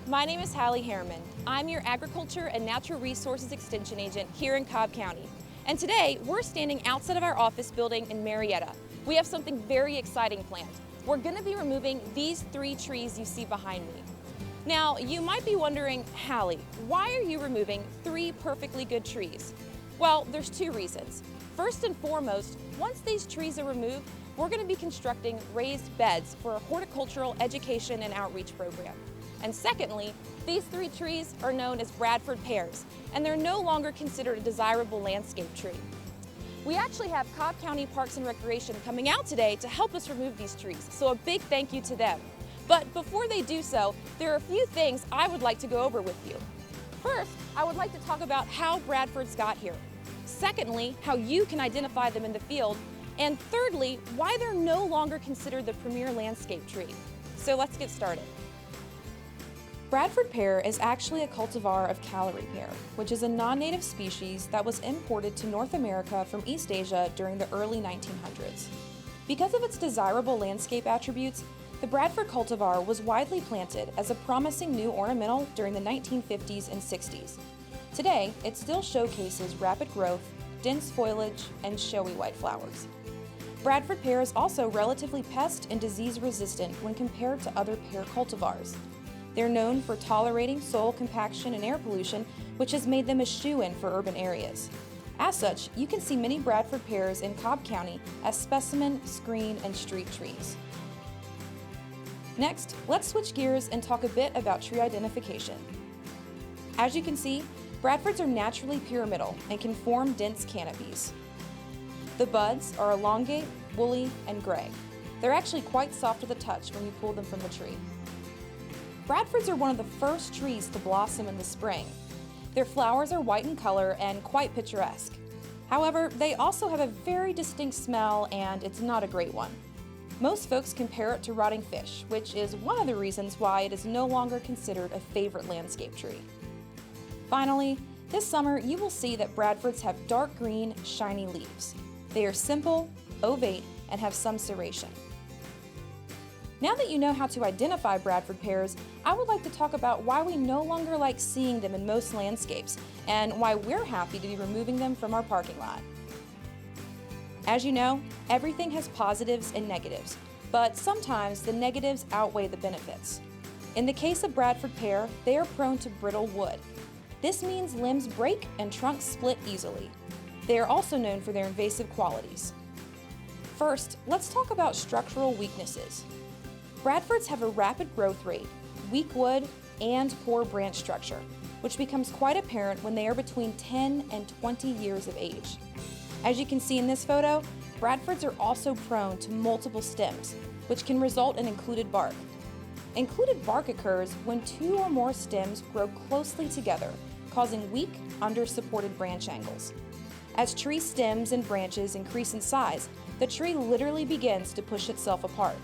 My name is Hallie Harriman. I'm your Agriculture and Natural Resources Extension Agent here in Cobb County. And today, we're standing outside of our office building in Marietta. We have something very exciting planned. We're going to be removing these 3 trees you see behind me. Now, you might be wondering, Hallie, why are you removing 3 perfectly good trees? Well, there's 2 reasons. First and foremost, once these trees are removed, we're going to be constructing raised beds for a horticultural education and outreach program. And secondly, these 3 trees are known as Bradford Pears, and they're no longer considered a desirable landscape tree. We actually have Cobb County Parks and Recreation coming out today to help us remove these trees, so a big thank you to them. But before they do so, there are a few things I would like to go over with you. First, I would like to talk about how Bradfords got here. Secondly, how you can identify them in the field. And thirdly, why they're no longer considered the premier landscape tree. So let's get started. Bradford pear is actually a cultivar of Callery pear, which is a non-native species that was imported to North America from East Asia during the early 1900s. Because of its desirable landscape attributes, the Bradford cultivar was widely planted as a promising new ornamental during the 1950s and 60s. Today, it still showcases rapid growth, dense foliage, and showy white flowers. Bradford pear is also relatively pest and disease resistant when compared to other pear cultivars. They're known for tolerating soil compaction and air pollution, which has made them a shoo-in for urban areas. As such, you can see many Bradford pears in Cobb County as specimen, screen, and street trees. Next, let's switch gears and talk a bit about tree identification. As you can see, Bradfords are naturally pyramidal and can form dense canopies. The buds are elongate, woolly, and gray. They're actually quite soft to the touch when you pull them from the tree. Bradfords are one of the first trees to blossom in the spring. Their flowers are white in color and quite picturesque. However, they also have a very distinct smell, and it's not a great one. Most folks compare it to rotting fish, which is one of the reasons why it is no longer considered a favorite landscape tree. Finally, this summer you will see that Bradfords have dark green, shiny leaves. They are simple, ovate, and have some serration. Now that you know how to identify Bradford pears, I would like to talk about why we no longer like seeing them in most landscapes and why we're happy to be removing them from our parking lot. As you know, everything has positives and negatives, but sometimes the negatives outweigh the benefits. In the case of Bradford pear, they are prone to brittle wood. This means limbs break and trunks split easily. They are also known for their invasive qualities. First, let's talk about structural weaknesses. Bradfords have a rapid growth rate, weak wood, and poor branch structure, which becomes quite apparent when they are between 10 and 20 years of age. As you can see in this photo, Bradfords are also prone to multiple stems, which can result in included bark. Included bark occurs when 2 or more stems grow closely together, causing weak, under-supported branch angles. As tree stems and branches increase in size, the tree literally begins to push itself apart.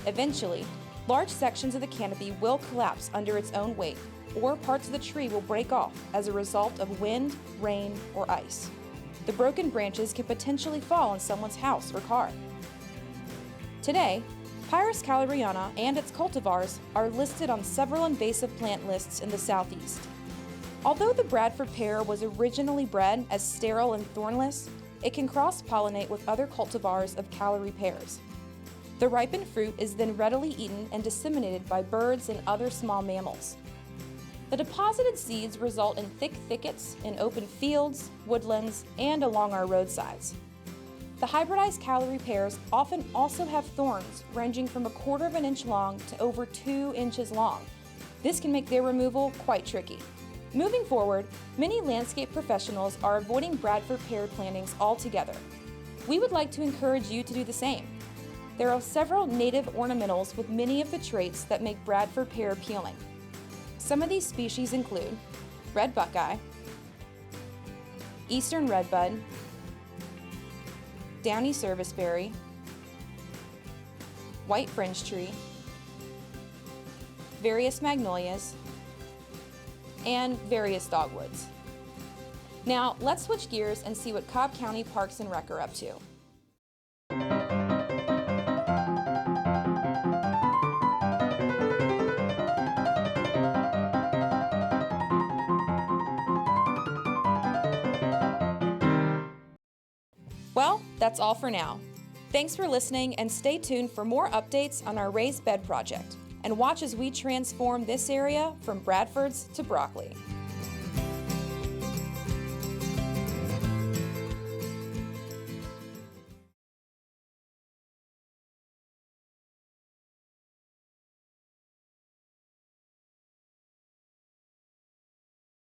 Eventually, large sections of the canopy will collapse under its own weight, or parts of the tree will break off as a result of wind, rain, or ice. The broken branches can potentially fall on someone's house or car. Today, Pyrus calleriana and its cultivars are listed on several invasive plant lists in the southeast. Although the Bradford pear was originally bred as sterile and thornless, it can cross-pollinate with other cultivars of Callery pears. The ripened fruit is then readily eaten and disseminated by birds and other small mammals. The deposited seeds result in thick thickets in open fields, woodlands, and along our roadsides. The hybridized Callery pears often also have thorns ranging from 1/4 of an inch long to over 2 inches long. This can make their removal quite tricky. Moving forward, many landscape professionals are avoiding Bradford pear plantings altogether. We would like to encourage you to do the same. There are several native ornamentals with many of the traits that make Bradford pear appealing. Some of these species include red buckeye, eastern redbud, downy serviceberry, white fringe tree, various magnolias, and various dogwoods. Now, let's switch gears and see what Cobb County Parks and Rec are up to. Well, that's all for now. Thanks for listening, and stay tuned for more updates on our raised bed project. And watch as we transform this area from Bradfords to broccoli.